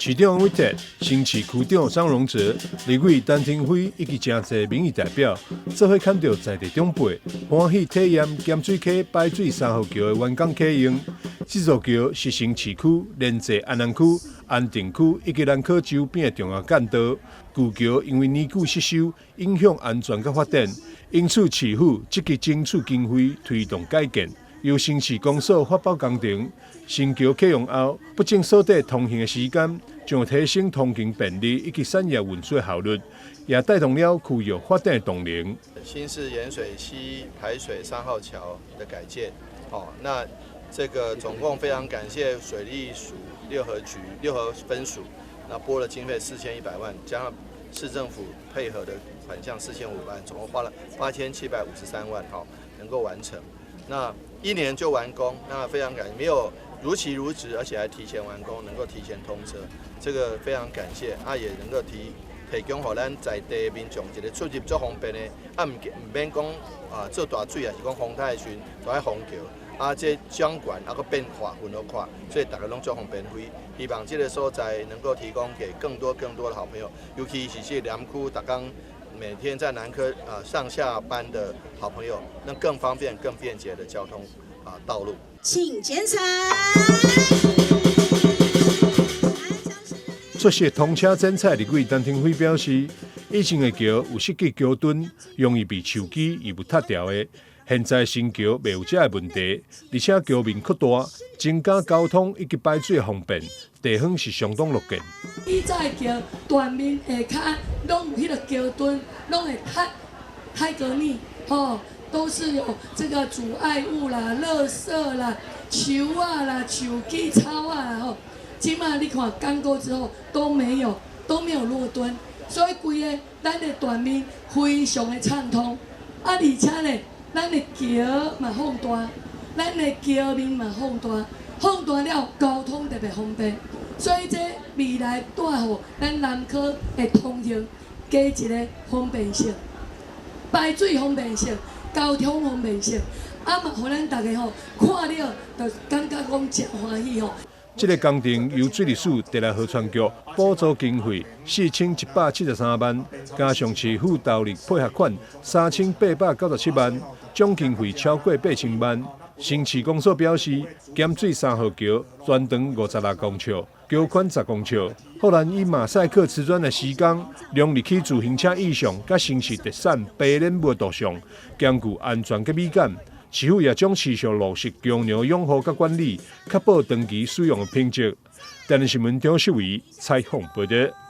市长魏哲、新市区长张荣哲、立委陈廷辉以及真侪民意代表，做伙看到在地长辈欢喜体验咸水溪排水3号桥的完工启用。这座桥是新市区连接安南区、安定区以及南科周边的重要干道。旧桥因为年久失修，影响安全和发展，因此市府积极争取经费推动改建。由新市公所发包工程，新桥启用后，不仅缩短通行的时间，将提升通勤便利以及产业运输的效率，也带动了区域发展的动能。新市盐水溪排水3号桥的改建，那这个总共非常感谢水利署六合分署，那拨了经费4100万，加上市政府配合的款项4500万，总共花了8753万，能够完成。那1年就完工，那非常感谢，没有如期如职，而且还提前完工，能够提前通车，这个非常感谢，也能够提供予咱在地民众一个出入足方便的，唔免讲做大水，也是讲风台的时阵都爱封桥，这掌管个变化分得快，所以大家拢足方便。希望这个所在能够提供给更多的好朋友，尤其是这南区大刚每天在南科上下班的好朋友，那更方便、更便捷的交通道路。请检查。出席通车剪彩立委陈廷辉表示，以前的桥有设计桥墩容易被树枝而不塌掉的，现在新桥袂有这个问题，而且桥面扩大，增加交通以及排水方便，地方是相当乐见。以前桥断面下骹拢有迄个桥墩，拢会太革命，都是有这个阻碍物啦、垃圾啦、树啦、树枝草啦，今嘛你看刚过之后都没有落墩，所以规个咱的断面非常的畅通，而且呢，咱的桥嘛放大，咱的桥面嘛放大了，交通特别方便，所以这未来带予咱南科的通行加一个方便性，排水方便性。交通方便性，嘛，互咱大家看了，就感觉讲真欢喜这个工程由水利署第来河川局补助经费4173万，加上市府投入配合款3897万，总经费超过8000万。新市公所表示，咸水3号桥全长56公尺，桥宽10公尺，后来以马赛克瓷砖的施工，让入去自行车意向甲城市特产白莲木度上，兼具安全甲美感。市府也将持续落实强牛养护甲管理，确保长期使用的品质。台南新闻张秀伟采访报道。